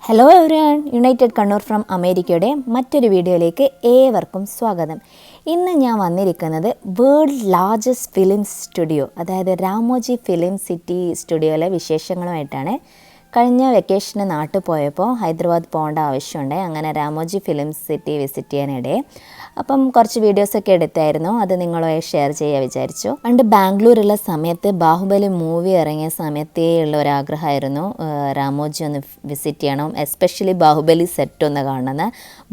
Hello everyone, United Kannur from അമേരിക്കയുടെ മറ്റൊരു വീഡിയോയിലേക്ക് ഏവർക്കും സ്വാഗതം. ഇന്ന് ഞാൻ വന്നിരിക്കുന്നത് വേൾഡ് ലാർജസ്റ്റ് ഫിലിം സ്റ്റുഡിയോ, അതായത് രാമോജി ഫിലിം സിറ്റി സ്റ്റുഡിയോയിലെ വിശേഷങ്ങളുമായിട്ടാണ്. കഴിഞ്ഞ വെക്കേഷന് നാട്ടിൽ പോയപ്പോൾ ഹൈദരാബാദ് പോകേണ്ട ആവശ്യമുണ്ട്. അങ്ങനെ രാമോജി ഫിലിം സിറ്റി വിസിറ്റ് ചെയ്യാനിടെ അപ്പം കുറച്ച് വീഡിയോസൊക്കെ എടുത്തായിരുന്നു. അത് നിങ്ങളുമായി ഷെയർ ചെയ്യാൻ വിചാരിച്ചു. പണ്ട് ബാംഗ്ലൂരുള്ള സമയത്ത് ബാഹുബലി മൂവി ഇറങ്ങിയ സമയത്തേ ഉള്ള ഒരാഗ്രഹമായിരുന്നു രാമോജി ഒന്ന് വിസിറ്റ് ചെയ്യണം, എസ്പെഷ്യലി ബാഹുബലി സെറ്റ് ഒന്ന് കാണുന്നത്.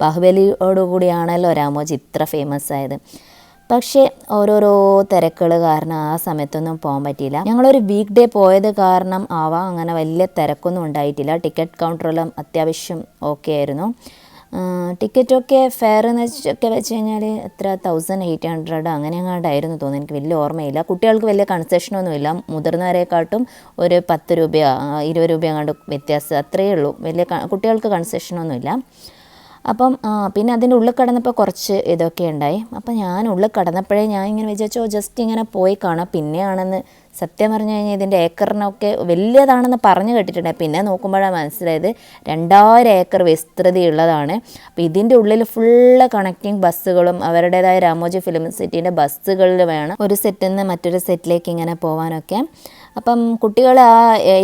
ബാഹുബലിയോടുകൂടിയാണല്ലോ രാമോജി ഇത്ര ഫേമസ് ആയത്. പക്ഷേ ഓരോരോ തിരക്കുകൾ കാരണം ആ സമയത്തൊന്നും പോകാൻ പറ്റിയില്ല. ഞങ്ങളൊരു വീക്ക് ഡേ പോയത് കാരണം ആവാം അങ്ങനെ വലിയ തിരക്കൊന്നും ഉണ്ടായിട്ടില്ല. ടിക്കറ്റ് കൗണ്ടറെല്ലാം അത്യാവശ്യം ഓക്കെ ആയിരുന്നു. ടിക്കറ്റൊക്കെ ഫെയർ എന്ന് വെച്ച് കഴിഞ്ഞാൽ എത്ര 1800 അങ്ങനെ അങ്ങോട്ടായിരുന്നു തോന്നുന്നു, എനിക്ക് വലിയ ഓർമ്മയില്ല. കുട്ടികൾക്ക് വലിയ കൺസെഷനൊന്നുമില്ല, മുതിർന്നവരെക്കാട്ടും ഒരു 10 രൂപയോ 20 രൂപയോ അങ്ങോട്ട് വ്യത്യാസം, അത്രയേ ഉള്ളൂ. വലിയ കുട്ടികൾക്ക് കൺസെഷനൊന്നുമില്ല. അപ്പം പിന്നെ അതിൻ്റെ ഉള്ളിൽ കിടന്നപ്പോൾ കുറച്ച് ഇതൊക്കെ ഉണ്ടായി. അപ്പം ഞാൻ ഉള്ളിൽ കിടന്നപ്പോഴേ ഞാൻ ഇങ്ങനെ വിചാരിച്ചോ ജസ്റ്റ് ഇങ്ങനെ പോയി കാണാം. പിന്നെയാണെന്ന് സത്യം പറഞ്ഞു കഴിഞ്ഞാൽ ഇതിൻ്റെ ഏക്കറിനൊക്കെ വലിയതാണെന്ന് പറഞ്ഞു കേട്ടിട്ടുണ്ട്. പിന്നെ നോക്കുമ്പോഴാണ് മനസ്സിലായത് 2000 ഏക്കർ വിസ്തൃതിയുള്ളതാണ്. അപ്പോൾ ഇതിൻ്റെ ഉള്ളിൽ ഫുള്ള് കണക്റ്റിംഗ് ബസ്സുകളും അവരുടേതായ രാമോജി ഫിലിം സിറ്റീൻ്റെ ബസ്സുകളിൽ വേണം ഒരു സെറ്റിൽ നിന്ന് മറ്റൊരു സെറ്റിലേക്ക് ഇങ്ങനെ പോകാനൊക്കെ. അപ്പം കുട്ടികൾ ആ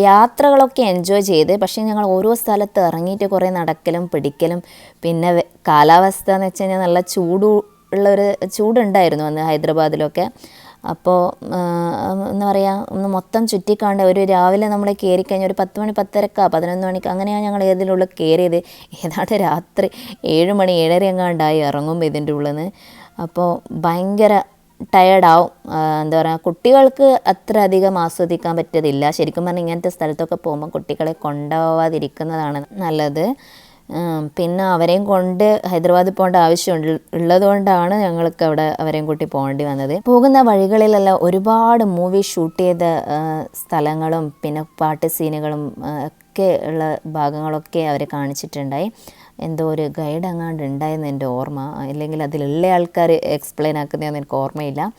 യാത്രകളൊക്കെ എൻജോയ് ചെയ്ത്, പക്ഷേ ഞങ്ങൾ ഓരോ സ്ഥലത്ത് ഇറങ്ങിയിട്ട് കുറേ നടക്കലും പിടിക്കലും, പിന്നെ കാലാവസ്ഥ എന്ന് വെച്ച് കഴിഞ്ഞാൽ നല്ല ചൂടുണ്ടായിരുന്നു അന്ന് ഹൈദരാബാദിലൊക്കെ. അപ്പോൾ എന്താ പറയുക, ഒന്ന് മൊത്തം ചുറ്റിക്കാണ്ട് ഒരു രാവിലെ നമ്മൾ കയറിക്കഴിഞ്ഞാൽ ഒരു 10 മണി 10:30 11 മണിക്ക് അങ്ങനെയാണ് ഞങ്ങൾ ഇതിനുള്ളിൽ കയറിയത്. ഏതാണ്ട് രാത്രി 7 മണി 7:30 എങ്ങാണ്ടായി ഇറങ്ങുമ്പോൾ ഇതിൻ്റെ ഉള്ളിൽ നിന്ന്. അപ്പോൾ ഭയങ്കര ടയേർഡാവും. എന്താ പറയുക, കുട്ടികൾക്ക് അത്ര അധികം ആസ്വദിക്കാൻ പറ്റത്തില്ല. ശരിക്കും പറഞ്ഞാൽ ഇങ്ങനത്തെ സ്ഥലത്തൊക്കെ പോകുമ്പോൾ കുട്ടികളെ കൊണ്ടുപോവാതിരിക്കുന്നതാണ് നല്ലത്. പിന്നെ അവരെയും കൊണ്ട് ഹൈദരാബാദിൽ പോകേണ്ട ആവശ്യം ഉള്ളതുകൊണ്ടാണ് ഞങ്ങൾക്ക് അവിടെ അവരെയും കൂട്ടി പോകേണ്ടി വന്നത്. പോകുന്ന വഴികളിലെല്ലാം ഒരുപാട് മൂവി ഷൂട്ട് ചെയ്ത സ്ഥലങ്ങളും പിന്നെ പാട്ട് സീനുകളും ഒക്കെ ഉള്ള ഭാഗങ്ങളൊക്കെ അവർ കാണിച്ചിട്ടുണ്ടായി. എന്തോ ഒരു ഗൈഡ് അങ്ങാണ്ട് ഉണ്ടായെന്ന് എൻ്റെ ഓർമ്മ, അല്ലെങ്കിൽ അതിലുള്ള ആൾക്കാർ എക്സ്പ്ലെയിൻ ആക്കുന്നതെന്ന് എനിക്ക് ഓർമ്മയില്ല.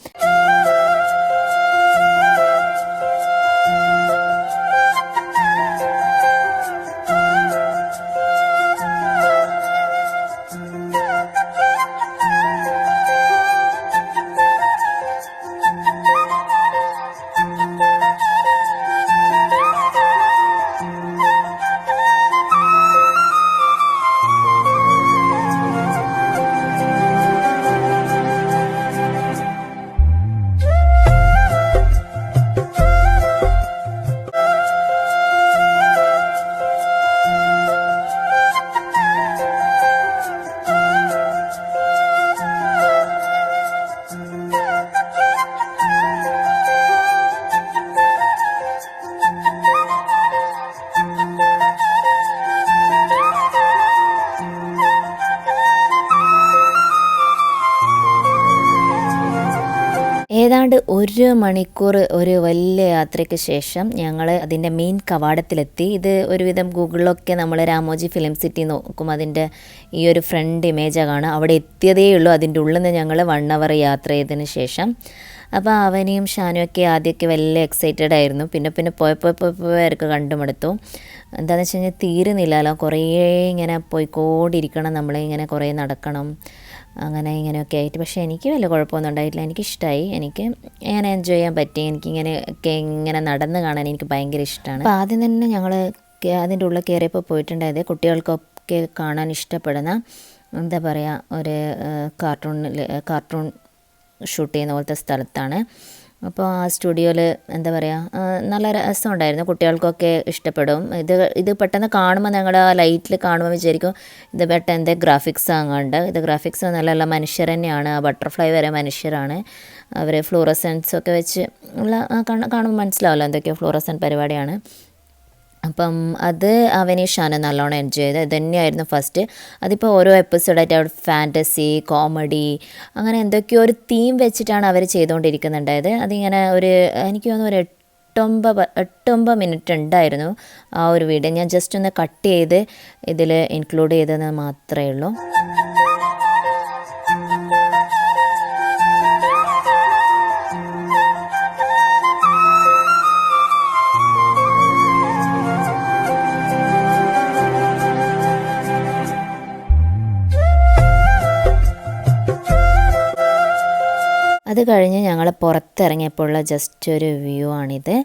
ഏതാണ്ട് 1 മണിക്കൂർ ഒരു വലിയ യാത്രയ്ക്ക് ശേഷം ഞങ്ങൾ അതിൻ്റെ മെയിൻ കവാടത്തിലെത്തി. ഇത് ഒരുവിധം ഗൂഗിളിലൊക്കെ നമ്മൾ രാമോജി ഫിലിം സിറ്റി നോക്കും, അതിൻ്റെ ഈ ഒരു ഫ്രണ്ട് ഇമേജാണ് കാണുക. അവിടെ എത്തിയതേ ഉള്ളൂ. അതിൻ്റെ ഉള്ളിൽ നിന്ന് ഞങ്ങൾ 1 അവർ യാത്ര ചെയ്തതിന് ശേഷം. അപ്പോൾ അവനെയും ഷാനുമൊക്കെ ആദ്യമൊക്കെ വലിയ എക്സൈറ്റഡ് ആയിരുന്നു. പിന്നെ പോയപ്പോൾ അവർക്ക് കണ്ടുമെടുത്തു. എന്താണെന്ന് വെച്ച് കഴിഞ്ഞാൽ തീരുന്നില്ലല്ലോ, കുറേ ഇങ്ങനെ പോയിക്കോണ്ടിരിക്കണം, നമ്മളിങ്ങനെ കുറേ നടക്കണം, അങ്ങനെ ഇങ്ങനെയൊക്കെ ആയിട്ട്. പക്ഷേ എനിക്ക് വലിയ കുഴപ്പമൊന്നും ഉണ്ടായിട്ടില്ല, എനിക്കിഷ്ടമായി, എനിക്ക് ഇങ്ങനെ എൻജോയ് ചെയ്യാൻ പറ്റി. എനിക്കിങ്ങനെയൊക്കെ ഇങ്ങനെ നടന്ന് കാണാൻ എനിക്ക് ഭയങ്കര ഇഷ്ടമാണ്. അപ്പോൾ ആദ്യം തന്നെ ഞങ്ങൾ അതിൻ്റെ ഉള്ളിൽ കയറിയപ്പോൾ പോയിട്ടുണ്ടായത് കുട്ടികൾക്കൊക്കെ കാണാൻ ഇഷ്ടപ്പെടുന്ന എന്താ പറയുക, ഒരു കാർട്ടൂൺ ഷൂട്ട് ചെയ്യുന്ന പോലത്തെ സ്ഥലത്താണ്. അപ്പോൾ ആ സ്റ്റുഡിയോയിൽ എന്താ പറയുക, നല്ല രസമുണ്ടായിരുന്നു, കുട്ടികൾക്കൊക്കെ ഇഷ്ടപ്പെടും. ഇത് പെട്ടെന്ന് കാണുമ്പോൾ ഞങ്ങൾ ആ ലൈറ്റിൽ കാണുമ്പോൾ വിചാരിക്കും ഇത് പെട്ടെന്ന് ഗ്രാഫിക്സ് അങ്ങാണ്ട്. ഇത് ഗ്രാഫിക്സ് നല്ല മനുഷ്യർ തന്നെയാണ്, ആ ബട്ടർഫ്ലൈ വരെ മനുഷ്യരാണ്. അവർ ഫ്ലൂറസെൻസ് ഒക്കെ വെച്ച് ഉള്ള കാണുമ്പോൾ മനസ്സിലാവല്ലോ എന്തൊക്കെയോ ഫ്ലൂറസെൻറ്റ് പരിപാടിയാണ്. അപ്പം അത് അവനീഷാണ് നല്ലോണം എൻജോയ് ചെയ്തത്. ഇത് തന്നെയായിരുന്നു ഫസ്റ്റ്. അതിപ്പോൾ ഓരോ എപ്പിസോഡായിട്ട് അവിടെ ഫാൻറ്റസി, കോമഡി, അങ്ങനെ എന്തൊക്കെയോ ഒരു തീം വെച്ചിട്ടാണ് അവർ ചെയ്തുകൊണ്ടിരിക്കുന്നുണ്ടായത്. അതിങ്ങനെ എനിക്ക് തോന്നുന്നു ഒരു 8-9 മിനിറ്റ് ഉണ്ടായിരുന്നു ആ ഒരു വീഡിയോ. ഞാൻ ജസ്റ്റ് ഒന്ന് കട്ട് ചെയ്ത് ഇതിൽ ഇൻക്ലൂഡ് ചെയ്തതെന്ന് മാത്രമേ ഉള്ളൂ. അത് കഴിഞ്ഞ് ഞങ്ങൾ പുറത്തിറങ്ങിയപ്പോഴുള്ള ജസ്റ്റ് ഒരു വ്യൂ ആണിത്.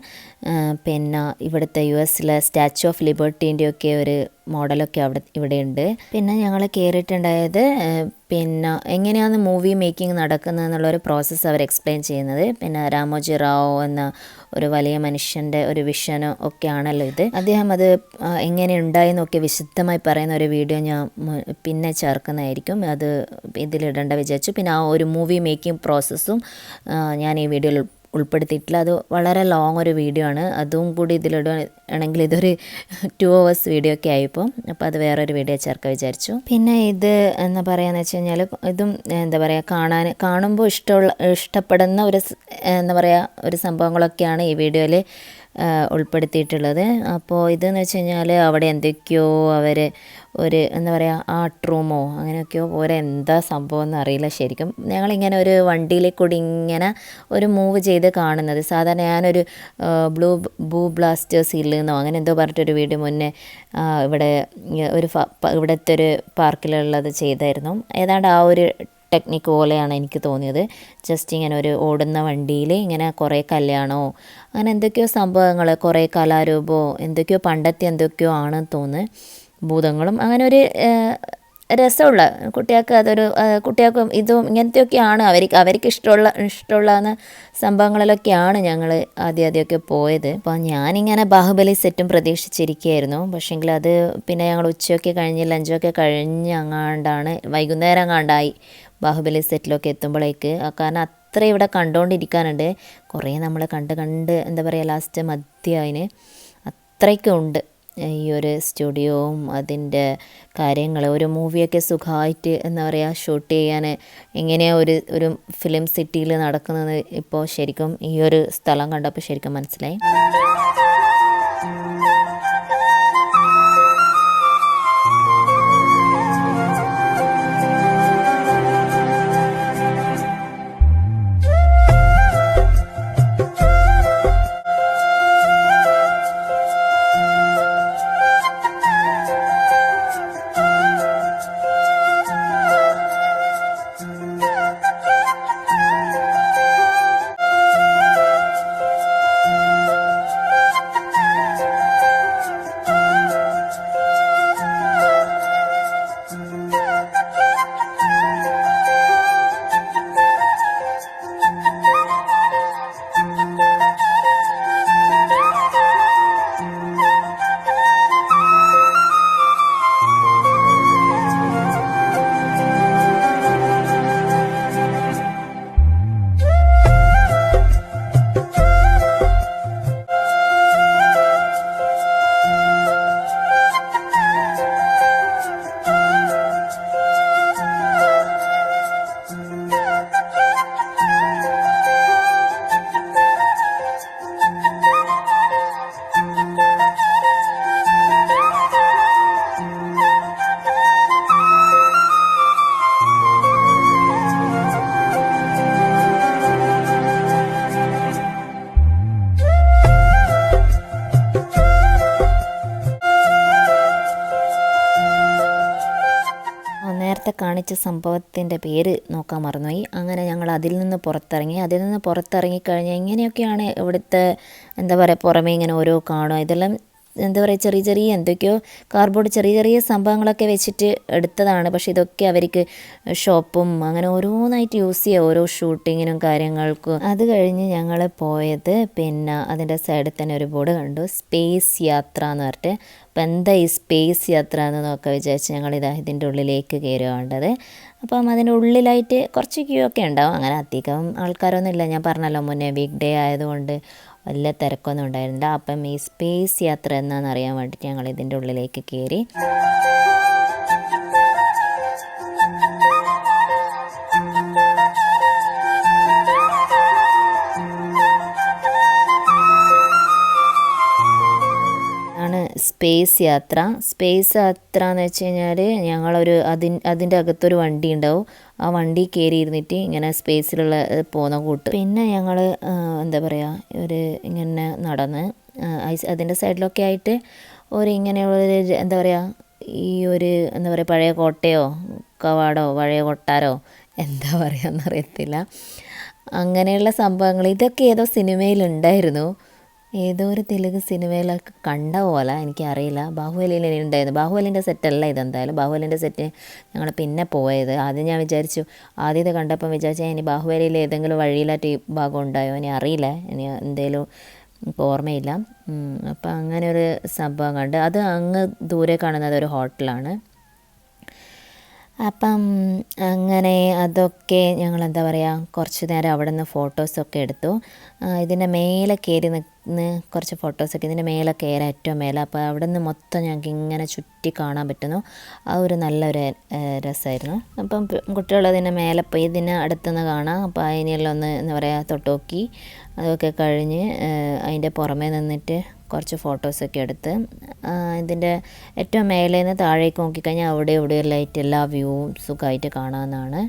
പിന്നെ ഇവിടുത്തെ US സ്റ്റാച്യു ഓഫ് ലിബർട്ടീൻ്റെയൊക്കെ ഒരു മോഡലൊക്കെ ഇവിടെയുണ്ട്. പിന്നെ ഞങ്ങൾ കയറിയിട്ടുണ്ടായത് പിന്നെ എങ്ങനെയാണ് മൂവി മേക്കിംഗ് നടക്കുന്നത് എന്നുള്ളൊരു പ്രോസസ്സ് അവർ എക്സ്പ്ലെയിൻ ചെയ്യുന്നത്. പിന്നെ രാമോജി റാവു എന്ന ഒരു വലിയ മനുഷ്യൻ്റെ ഒരു വിഷനോ ഒക്കെ ആണല്ലോ ഇത്. അദ്ദേഹം അത് എങ്ങനെ ഉണ്ടായെന്നൊക്കെ വിശദമായി പറയുന്ന ഒരു വീഡിയോ ഞാൻ പിന്നെ ചേർക്കുന്നതായിരിക്കും. അത് ഇതിലിടേണ്ട വിചാരിച്ചു. പിന്നെ ആ ഒരു മൂവി മേക്കിംഗ് പ്രോസസ്സും ഞാൻ ഈ വീഡിയോയിൽ ഉൾപ്പെടുത്തിയിട്ടില്ല. അത് വളരെ ലോങ് ഒരു വീഡിയോ ആണ്. അതും കൂടി ഇതിലിടുകയാണെങ്കിൽ ഇതൊരു 2 hours വീഡിയോ ഒക്കെ ആയിപ്പോൾ. അപ്പോൾ അത് വേറൊരു വീഡിയോ ചേർക്കാൻ വിചാരിച്ചു. പിന്നെ ഇത് എന്താ പറയുകയെന്ന് വെച്ച് കഴിഞ്ഞാൽ ഇതും എന്താ പറയുക കാണുമ്പോൾ ഇഷ്ടപ്പെടുന്ന ഒരു എന്താ പറയുക ഒരു സംഭവങ്ങളൊക്കെയാണ് ഈ വീഡിയോയിൽ ഉൾപ്പെടുത്തിയിട്ടുള്ളത്. അപ്പോൾ ഇതെന്ന് വെച്ച് കഴിഞ്ഞാൽ അവിടെ എന്തൊക്കെയോ അവർ ഒരു എന്താ പറയുക ആർട്ട് റൂമോ അങ്ങനെയൊക്കെയോ പോലെ എന്താ സംഭവം എന്ന് അറിയില്ല ശരിക്കും. ഞങ്ങളിങ്ങനെ ഒരു വണ്ടിയിലെ കൂടി ഇങ്ങനെ ഒരു മൂവ് ചെയ്ത് കാണുന്നത്. സാധാരണ ഞാനൊരു ബ്ലൂ ബ്ലാസ്റ്റേഴ്സ് ഹില്ലെന്നോ അങ്ങനെ എന്തോ പറഞ്ഞിട്ടൊരു വീഡിയോ മുന്നേ ഇവിടെ ഇവിടുത്തെ ഒരു പാർക്കിലുള്ളത് ചെയ്തായിരുന്നു. ഏതാണ്ട് ആ ഒരു ടെക്നിക്ക് പോലെയാണ് എനിക്ക് തോന്നിയത്. ജസ്റ്റ് ഇങ്ങനെ ഒരു ഓടുന്ന വണ്ടിയിൽ ഇങ്ങനെ കുറേ കല്യാണമോ അങ്ങനെ എന്തൊക്കെയോ സംഭവങ്ങൾ, കുറേ കലാരൂപമോ എന്തൊക്കെയോ പണ്ടത്തെ എന്തൊക്കെയോ ആണെന്ന് തോന്നുന്നു. ഭൂതങ്ങളും അങ്ങനെ ഒരു രസമുള്ള കുട്ടികൾക്ക് ഇതും ഇങ്ങനത്തെയൊക്കെയാണ് അവർക്ക് ഇഷ്ടമുള്ള സംഭവങ്ങളിലൊക്കെയാണ് ഞങ്ങൾ ആദ്യമൊക്കെ പോയത്. അപ്പോൾ ഞാനിങ്ങനെ ബാഹുബലി സെറ്റും പ്രതീക്ഷിച്ചിരിക്കുകയായിരുന്നു. പക്ഷേങ്കിൽ അത് പിന്നെ ഞങ്ങൾ ഉച്ചയൊക്കെ കഴിഞ്ഞ് ലഞ്ചൊക്കെ കഴിഞ്ഞ് അങ്ങാണ്ടാണ് വൈകുന്നേരം അങ്ങാണ്ടായി ബാഹുബലി സെറ്റിലൊക്കെ എത്തുമ്പോഴേക്ക്. കാരണം അത്ര ഇവിടെ കണ്ടുകൊണ്ടിരിക്കാനുണ്ട്. കുറേ നമ്മൾ കണ്ട് എന്താ പറയുക ലാസ്റ്റ് മധ്യമായിന് അത്രയ്ക്കും ഉണ്ട് ഈ ഒരു സ്റ്റുഡിയോവും അതിൻ്റെ കാര്യങ്ങൾ. ഒരു മൂവിയൊക്കെ സുഖമായിട്ട് എന്താ പറയുക ഷൂട്ട് ചെയ്യാൻ എങ്ങനെയാണ് ഒരു ഫിലിം സിറ്റിയിൽ നടക്കുന്നത് ഇപ്പോൾ ശരിക്കും ഈ ഒരു സ്ഥലം കണ്ടപ്പോൾ ശരിക്കും മനസ്സിലായി. നേരത്തെ കാണിച്ച സംഭവത്തിൻ്റെ പേര് നോക്കാൻ മറന്നുപോയി. അങ്ങനെ ഞങ്ങൾ അതിൽ നിന്ന് പുറത്തിറങ്ങിക്കഴിഞ്ഞാൽ ഇങ്ങനെയൊക്കെയാണ് ഇവിടുത്തെ എന്താ പറയുക പുറമേ ഇങ്ങനെ ഓരോ കാണുക. ഇതെല്ലാം എന്താ പറയുക ചെറിയ എന്തൊക്കെയോ കാർഡ്ബോർഡ് ചെറിയ സംഭവങ്ങളൊക്കെ വെച്ചിട്ട് എടുത്തതാണ്. പക്ഷേ ഇതൊക്കെ അവർക്ക് ഷോപ്പും അങ്ങനെ ഓരോന്നായിട്ട് യൂസ് ചെയ്യുക ഓരോ ഷൂട്ടിങ്ങിനും കാര്യങ്ങൾക്കും. അത് കഴിഞ്ഞ് ഞങ്ങൾ പോയത് പിന്നെ അതിൻ്റെ സൈഡിൽ തന്നെ ഒരു ബോർഡ് കണ്ടു, സ്പേസ് യാത്ര എന്ന് പറഞ്ഞിട്ട്. അപ്പം എന്താ ഈ സ്പേസ് യാത്ര എന്ന് നോക്കാൻ വിചാരിച്ച് ഞങ്ങളിതാ ഇതിൻ്റെ ഉള്ളിലേക്ക് കയറുക വേണ്ടത്. അപ്പം അതിൻ്റെ ഉള്ളിലായിട്ട് കുറച്ച് ക്യൂ ഒക്കെ ഉണ്ടാവും. അങ്ങനെ അധികം ആൾക്കാരൊന്നും ഇല്ല. ഞാൻ പറഞ്ഞല്ലോ മുന്നേ വീക്ക് ഡേ ആയതുകൊണ്ട് വലിയ തിരക്കൊന്നും ഉണ്ടായിരുന്നില്ല. അപ്പം ഈ സ്പേസ് യാത്ര എന്നാണെന്ന് അറിയാൻ വേണ്ടിയിട്ട് ഞങ്ങൾ ഇതിൻ്റെ ഉള്ളിലേക്ക് കയറി. സ്പേസ് യാത്ര എന്ന് വെച്ച് കഴിഞ്ഞാൽ ഞങ്ങളൊരു അതിൻ്റെ അകത്തൊരു വണ്ടി ഉണ്ടാവും. ആ വണ്ടി കയറി ഇരുന്നിട്ട് ഇങ്ങനെ സ്പേസിലുള്ള പോകുന്ന കൂട്ട്. പിന്നെ ഞങ്ങൾ എന്താ പറയുക ഒരു ഇങ്ങനെ നടന്ന് അതിൻ്റെ സൈഡിലൊക്കെ ആയിട്ട് ഇങ്ങനെയുള്ള എന്താ പറയുക ഈ എന്താ പറയുക പഴയ കോട്ടയോ കവാടോ പഴയ കൊട്ടാരോ എന്താ പറയുക എന്നറിയത്തില്ല. അങ്ങനെയുള്ള സംഭവങ്ങൾ ഇതൊക്കെ ഏതോ സിനിമയിലുണ്ടായിരുന്നു. ഏതോ ഒരു തെലുങ്ക് സിനിമയിലൊക്കെ കണ്ട പോലെ, എനിക്കറിയില്ല. ബാഹുബലിയിൽ ഉണ്ടായിരുന്നു. ബാഹുബലിൻ്റെ സെറ്റല്ല ഇതെന്തായാലും. ബാഹുബലിൻ്റെ സെറ്റ് ഞങ്ങൾ പിന്നെ പോയത്. ആദ്യം ഞാൻ വിചാരിച്ചു, ആദ്യം ഇത് കണ്ടപ്പം വിചാരിച്ചാൽ ഇനി ബാഹുബലിയിൽ ഏതെങ്കിലും വഴിയിലായിട്ട് ഈ ഭാഗം ഉണ്ടായോ, ഇനി അറിയില്ല, ഇനി എന്തേലും എനിക്ക് ഓർമ്മയില്ല. അപ്പം അങ്ങനെ ഒരു സംഭവം കണ്ട്. അത് അങ്ങ് ദൂരെ കാണുന്നത് ഒരു ഹോട്ടലാണ്. അപ്പം അങ്ങനെ അതൊക്കെ ഞങ്ങൾ എന്താ പറയുക, കുറച്ച് നേരം അവിടെ നിന്ന് ഫോട്ടോസൊക്കെ എടുത്തു. ഇതിൻ്റെ മേലെ കയറി നിന്ന് കുറച്ച് ഫോട്ടോസൊക്കെ, ഇതിൻ്റെ മേലെ കയറാൻ ഏറ്റവും മേലെ. അപ്പോൾ അവിടെ നിന്ന് മൊത്തം ഞങ്ങൾക്ക് ഇങ്ങനെ ചുറ്റി കാണാൻ പറ്റുന്നു. ആ ഒരു നല്ലൊരു രസമായിരുന്നു. അപ്പം കുട്ടികൾ അതിൻ്റെ മേലെ പോയി ഇതിന് അടുത്തുനിന്ന് കാണാം. അപ്പോൾ അതിനെല്ലാം ഒന്ന് എന്താ പറയുക തൊട്ട് നോക്കി. അതൊക്കെ കഴിഞ്ഞ് അതിൻ്റെ പുറമേ നിന്നിട്ട് കുറച്ച് ഫോട്ടോസൊക്കെ എടുത്ത് ഇതിൻ്റെ ഏറ്റവും മേലെ നിന്ന് താഴേക്ക് നോക്കിക്കഴിഞ്ഞാൽ അവിടെ ഇവിടെ ലൈറ്റ് എല്ലാ വ്യൂവും സുഖമായിട്ട് കാണാവുന്നതാണ്.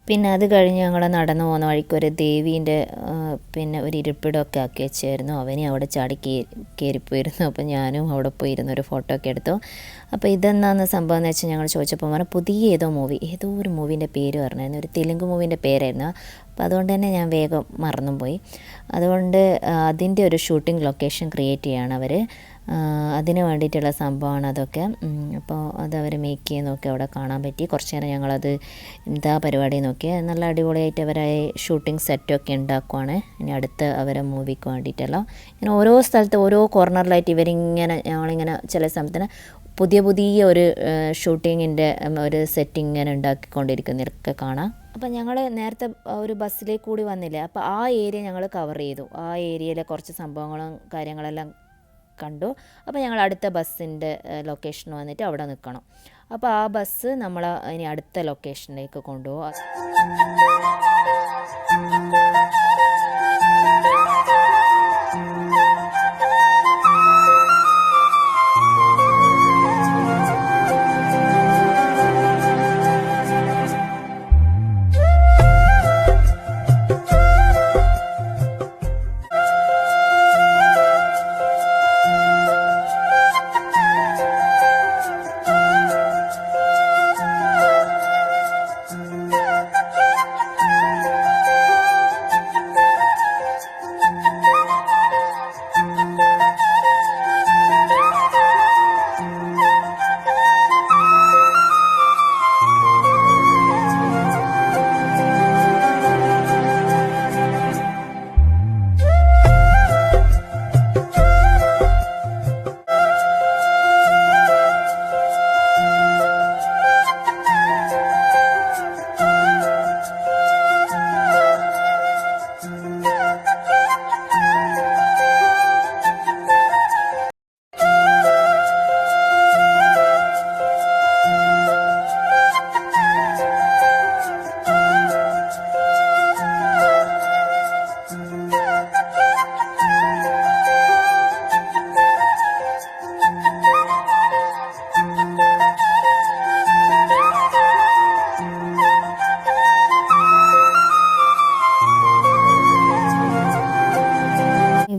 പിന്നെ അത് കഴിഞ്ഞ് ഞങ്ങൾ നടന്നു പോകുന്ന വഴിക്ക് ഒരു ദേവീൻ്റെ പിന്നെ ഒരു ഇരിപ്പിടമൊക്കെ ആക്കി വെച്ചായിരുന്നു. അവനെ അവിടെ ചാടി കയറിപ്പോയിരുന്നു. അപ്പോൾ ഞാനും അവിടെ പോയിരുന്നു ഒരു ഫോട്ടോ ഒക്കെ എടുത്തു. അപ്പോൾ ഇതെന്താണെന്ന് സംഭവം എന്ന് വെച്ചാൽ ഞങ്ങൾ ചോദിച്ചപ്പോൾ പറഞ്ഞാൽ പുതിയ ഏതോ ഒരു മൂവീൻ്റെ പേര് പറഞ്ഞായിരുന്നു. ഒരു തെലുങ്ക് മൂവീൻ്റെ പേരായിരുന്നു. അപ്പോൾ അതുകൊണ്ട് തന്നെ ഞാൻ വേഗം മറന്നും പോയി. അതുകൊണ്ട് അതിൻ്റെ ഒരു ഷൂട്ടിംഗ് ലൊക്കേഷൻ ക്രിയേറ്റ് ചെയ്യുകയാണ് അവർ. അതിന് വേണ്ടിയിട്ടുള്ള സംഭവമാണ് അതൊക്കെ. അപ്പോൾ അതവർ മേക്ക് ചെയ്യുന്നതൊക്കെ അവിടെ കാണാൻ പറ്റി. കുറച്ച് നേരം ഞങ്ങളത് എന്താ പരിപാടി നോക്കി. നല്ല അടിപൊളിയായിട്ട് അവരെ ഷൂട്ടിംഗ് സെറ്റൊക്കെ ഉണ്ടാക്കുവാണ്. ഇനി അടുത്ത അവരെ മൂവിക്ക് വേണ്ടിയിട്ടല്ലോ ഇങ്ങനെ ഓരോ സ്ഥലത്ത് ഓരോ കോർണറിലായിട്ട് ഞങ്ങളിങ്ങനെ ചില സമയത്തിന് പുതിയ ഒരു ഷൂട്ടിങ്ങിൻ്റെ ഒരു സെറ്റിംഗ് ഇങ്ങനെ ഉണ്ടാക്കിക്കൊണ്ടിരിക്കുന്നതൊക്കെ കാണാം. അപ്പം ഞങ്ങൾ നേരത്തെ ഒരു ബസ്സിലേക്ക് കൂടി വന്നില്ലേ, അപ്പോൾ ആ ഏരിയ ഞങ്ങൾ കവർ ചെയ്തു. ആ ഏരിയയിലെ കുറച്ച് സംഭവങ്ങളും കാര്യങ്ങളെല്ലാം കണ്ടു. അപ്പോൾ ഞങ്ങൾ അടുത്ത ബസ്സിൻ്റെ ലൊക്കേഷൻ വന്നിട്ട് അവിടെ നിൽക്കണം. അപ്പോൾ ആ ബസ് നമ്മളെ ഇനി അടുത്ത ലൊക്കേഷനിലേക്ക് കൊണ്ടുപോകും.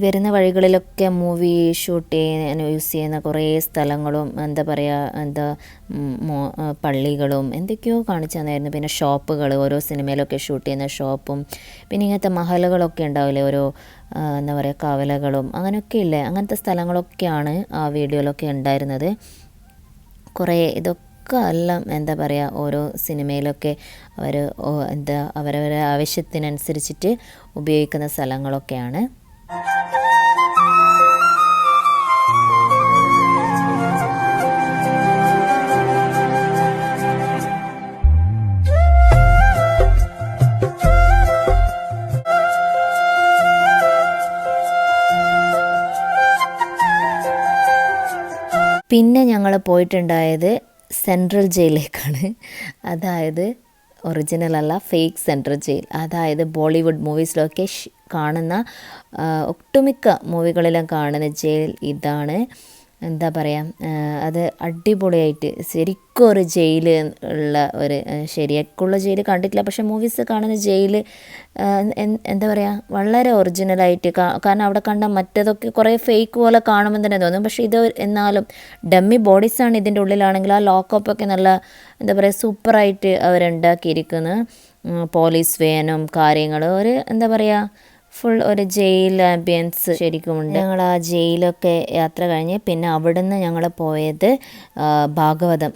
വരുന്ന വഴികളിലൊക്കെ മൂവി ഷൂട്ട് ചെയ്യാൻ യൂസ് ചെയ്യുന്ന കുറേ സ്ഥലങ്ങളും എന്താ പറയുക പള്ളികളും എന്തൊക്കെയോ കാണിച്ചു തന്നായിരുന്നു. പിന്നെ ഷോപ്പുകൾ, ഓരോ സിനിമയിലൊക്കെ ഷൂട്ട് ചെയ്യുന്ന ഷോപ്പും പിന്നെ ഇങ്ങനത്തെ മഹലുകളൊക്കെ ഉണ്ടാവില്ലേ, ഓരോ എന്താ പറയുക കവലകളും അങ്ങനെയൊക്കെ ഇല്ലേ, അങ്ങനത്തെ സ്ഥലങ്ങളൊക്കെയാണ് ആ വീഡിയോയിലൊക്കെ ഉണ്ടായിരുന്നത്. കുറേ ഇതൊക്കെ എല്ലാം എന്താ പറയുക ഓരോ സിനിമയിലൊക്കെ അവർ അവരവരെ ആവശ്യത്തിനനുസരിച്ചിട്ട് ഉപയോഗിക്കുന്ന സ്ഥലങ്ങളൊക്കെയാണ്. പിന്നെ ഞങ്ങൾ പോയിട്ടുണ്ടായത് സെൻട്രൽ ജയിലിലേക്കാണ്. അതായത് ഒറിജിനൽ അല്ല, ഫേക്ക് സെൻട്രൽ ജയിൽ. അതായത് ബോളിവുഡ് മൂവീസിലൊക്കെ കാണുന്ന ഒട്ടുമിക്ക മൂവികളിലും കാണുന്ന ജയിൽ ഇതാണ്. എന്താ പറയുക, അത് അടിപൊളിയായിട്ട് ശരിക്കും ഒരു ജയിൽ ഉള്ള ഒരു ശരിക്കുള്ള ജയിൽ കണ്ടിട്ടില്ല, പക്ഷേ മൂവീസ് കാണുന്ന ജയിൽ എന്താ പറയുക വളരെ ഒറിജിനലായിട്ട് കാരണം അവിടെ കണ്ട മറ്റേതൊക്കെ കുറേ ഫേക്ക് പോലെ കാണുമ്പോൾ തന്നെ തോന്നും. പക്ഷേ ഇത് എന്നാലും ഡമ്മി ബോഡീസാണ് ഇതിൻ്റെ ഉള്ളിലാണെങ്കിൽ ആ ലോക്കപ്പൊക്കെ നല്ല എന്താ പറയുക സൂപ്പറായിട്ട് അവരുണ്ടാക്കിയിരിക്കുന്നു. പോലീസ് വേനും കാര്യങ്ങൾ ഒരു എന്താ പറയുക ഫുൾ ഒരു ജയിൽ ആംബിയൻസ് ശരിക്കുമുണ്ട്. ഞങ്ങൾ ആ ജയിലൊക്കെ യാത്ര കഴിഞ്ഞ് പിന്നെ അവിടുന്ന് ഞങ്ങൾ പോയത് ഭാഗവതം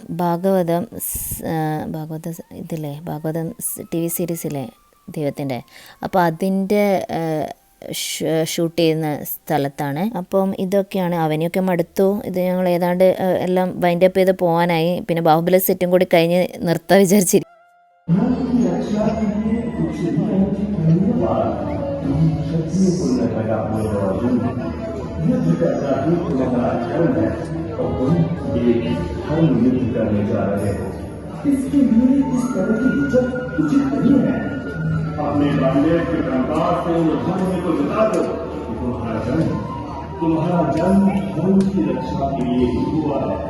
ഇതില്ലേ, ഭാഗവതം TV സീരീസില്ലേ ദൈവത്തിൻ്റെ, അപ്പോൾ അതിൻ്റെ ഷൂട്ട് ചെയ്യുന്ന സ്ഥലത്താണ്. അപ്പം ഇതൊക്കെയാണ്. അവനെയൊക്കെ മടുത്തു. ഇത് ഞങ്ങൾ ഏതാണ്ട് എല്ലാം വൈൻഡപ്പ് ചെയ്ത് പോകാനായി. പിന്നെ ബാഹുബലി സെറ്റും കൂടി കഴിഞ്ഞ് നിർത്താൻ വിചാരിച്ചിരിക്കും. को लगाया युद्ध करना ही तुम्हारा धर्म है और तुम ये धर्म युद्ध करने जा रहे हो। इसके लिए इस तरह की इज्जत उचित नहीं है। अपने बांधे के कंपास से उन धर्म को बता दो कि तुम्हारा जन्म धर्म की रक्षा के लिए ही हुआ है।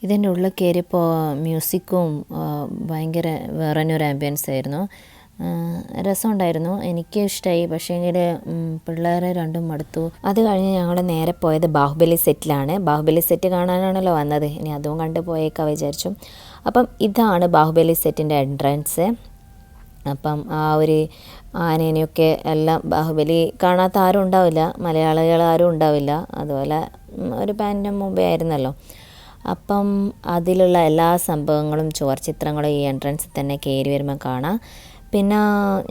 ഇതിൻ്റെ ഉള്ളിൽ കയറിയപ്പോൾ മ്യൂസിക്കും ഭയങ്കര വേറെ ഒരു ആംബിയൻസ് ആയിരുന്നു. രസമുണ്ടായിരുന്നു, എനിക്ക് ഇഷ്ടമായി. പക്ഷേങ്കിൽ പിള്ളേരെ രണ്ടും മടുത്തു. അത് കഴിഞ്ഞ് ഞങ്ങൾ നേരെ പോയത് ബാഹുബലി സെറ്റിലാണ്. ബാഹുബലി സെറ്റ് കാണാനാണല്ലോ വന്നത്, ഇനി അതും കണ്ട് പോയേക്കാൻ വിചാരിച്ചു. അപ്പം ഇതാണ് ബാഹുബലി സെറ്റിൻ്റെ എൻട്രൻസ്. അപ്പം ആ ഒരു ആനേനെയൊക്കെ എല്ലാം ബാഹുബലി കാണാത്ത ആരും ഉണ്ടാവില്ല, മലയാളികൾ ആരും ഉണ്ടാവില്ല. അതുപോലെ ഒരു പാൻ്റെ മുമ്പേ ആയിരുന്നല്ലോ. അപ്പം അതിലുള്ള എല്ലാ സംഭവങ്ങളും ചുവർച്ചിത്രങ്ങളും ഈ എൻട്രൻസിൽ തന്നെ കയറി വരുമ്പോൾ കാണാം. പിന്നെ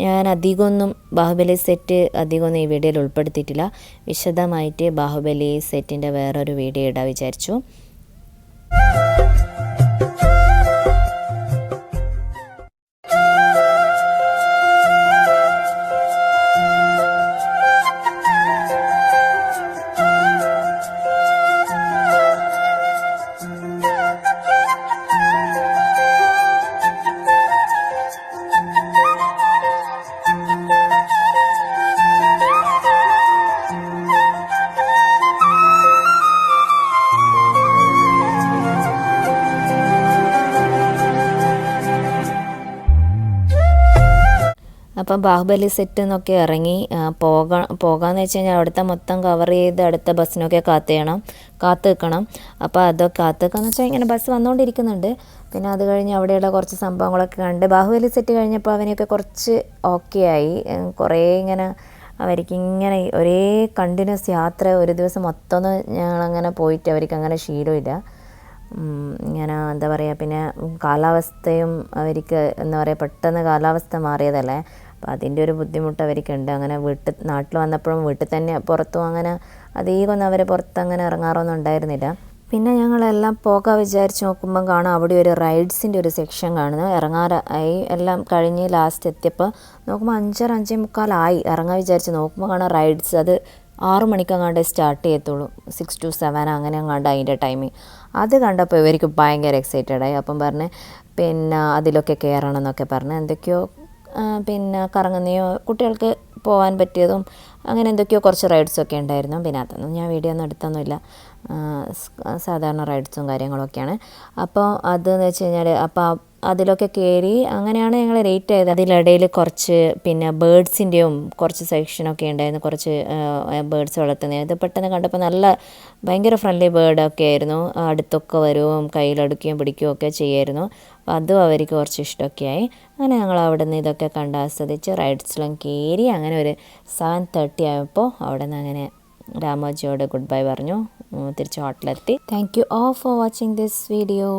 ഞാൻ അധികമൊന്നും ബാഹുബലി സെറ്റ് അധികമൊന്നും ഈ വീഡിയോയിൽ ഉൾപ്പെടുത്തിയിട്ടില്ല. വിശദമായിട്ട് ബാഹുബലി സെറ്റിൻ്റെ വേറൊരു വീഡിയോ ഇടാൻ വിചാരിച്ചു. അപ്പം ബാഹുബലി സെറ്റ് എന്നൊക്കെ ഇറങ്ങി പോകാമെന്ന് വെച്ച് കഴിഞ്ഞാൽ അവിടുത്തെ മൊത്തം കവർ ചെയ്ത് അടുത്ത ബസ്സിനൊക്കെ കാത്തു നിൽക്കണം. അപ്പോൾ അതൊക്കെ കാത്തു നിൽക്കാന്ന് വെച്ചാൽ ഇങ്ങനെ ബസ് വന്നുകൊണ്ടിരിക്കുന്നുണ്ട്. പിന്നെ അത് കഴിഞ്ഞ് അവിടെയുള്ള കുറച്ച് സംഭവങ്ങളൊക്കെ കണ്ട് ബാഹുബലി സെറ്റ് കഴിഞ്ഞപ്പോൾ അവനെയൊക്കെ കുറച്ച് ഓക്കെ ആയി. കുറേ ഇങ്ങനെ അവർക്കിങ്ങനെ ഒരേ കണ്ടിന്യൂസ് യാത്ര ഒരു ദിവസം മൊത്തം ഞങ്ങളങ്ങനെ പോയിട്ട് അവർക്ക് അങ്ങനെ ശീലമില്ല. ഇങ്ങനെ എന്താ പറയുക, പിന്നെ കാലാവസ്ഥയും അവർക്ക് എന്താ പറയുക പെട്ടെന്ന് കാലാവസ്ഥ മാറിയതല്ലേ, അപ്പോൾ അതിൻ്റെ ഒരു ബുദ്ധിമുട്ട് അവർക്കുണ്ട്. അങ്ങനെ നാട്ടിൽ വന്നപ്പോഴും വീട്ടിൽ തന്നെ പുറത്തും അങ്ങനെ അധികമൊന്നും അവർ പുറത്ത് അങ്ങനെ ഇറങ്ങാറൊന്നും ഉണ്ടായിരുന്നില്ല. പിന്നെ ഞങ്ങളെല്ലാം പോകാൻ വിചാരിച്ച് നോക്കുമ്പം കാണാം അവിടെ ഒരു റൈഡ്സിൻ്റെ ഒരു സെക്ഷൻ കാണുന്നു. ഇറങ്ങാറായി എല്ലാം കഴിഞ്ഞ് ലാസ്റ്റ് എത്തിയപ്പോൾ നോക്കുമ്പോൾ 5:45 ഇറങ്ങാൻ വിചാരിച്ച് നോക്കുമ്പോൾ കാണാം റൈഡ്സ് അത് 6 മണിക്കങ്ങാണ്ട് സ്റ്റാർട്ട് ചെയ്യത്തുള്ളൂ, 6 to 7 അങ്ങനെ അങ്ങാണ്ട് അതിൻ്റെ ടൈമിങ്. അത് കണ്ടപ്പോൾ ഇവർക്ക് ഭയങ്കര എക്സൈറ്റഡായി. അപ്പം പറഞ്ഞ് പിന്നെ അതിലൊക്കെ കയറണം എന്നൊക്കെ പറഞ്ഞ് എന്തൊക്കെയോ പിന്നെ കറങ്ങുന്നയോ കുട്ടികൾക്ക് പോകാൻ പറ്റിയതും അങ്ങനെ എന്തൊക്കെയോ കുറച്ച് റൈഡ്സൊക്കെ ഉണ്ടായിരുന്നു. പിന്നെ അതൊന്നും ഞാൻ വീഡിയോ ഒന്നും എടുത്തൊന്നുമില്ല, സാധാരണ റൈഡ്സും കാര്യങ്ങളൊക്കെയാണ്. അപ്പോൾ അതെന്ന് വെച്ച് കഴിഞ്ഞാൽ അപ്പോൾ അതിലൊക്കെ കയറി അങ്ങനെയാണ് ഞങ്ങൾ ലേറ്റ് ആയത്. അതിലിടയിൽ കുറച്ച് പിന്നെ ബേഡ്സിൻ്റെയും കുറച്ച് സെക്ഷനൊക്കെ ഉണ്ടായിരുന്നു, കുറച്ച് ബേഡ്സ് വളർത്തുന്നത്. ഇത് പെട്ടെന്ന് കണ്ടപ്പോൾ നല്ല ഭയങ്കര ഫ്രണ്ട്ലി ബേർഡൊക്കെ ആയിരുന്നു, അടുത്തൊക്കെ വരുകയും കയ്യിലെടുക്കുകയും പിടിക്കുകയും ഒക്കെ ചെയ്യായിരുന്നു. അപ്പോൾ അതും അവർക്ക് കുറച്ച് ഇഷ്ടമൊക്കെ ആയി. അങ്ങനെ ഞങ്ങൾ അവിടെ നിന്ന് ഇതൊക്കെ കണ്ട് ആസ്വദിച്ച് റൈഡ്സിലും കയറി. അങ്ങനെ ഒരു 7:30 ആയപ്പോൾ അവിടെ നിന്ന് അങ്ങനെ രാമോജിയോട് ഗുഡ് ബൈ പറഞ്ഞു തിരിച്ച് ഹോട്ടലെത്തി. Thank you all for watching this video.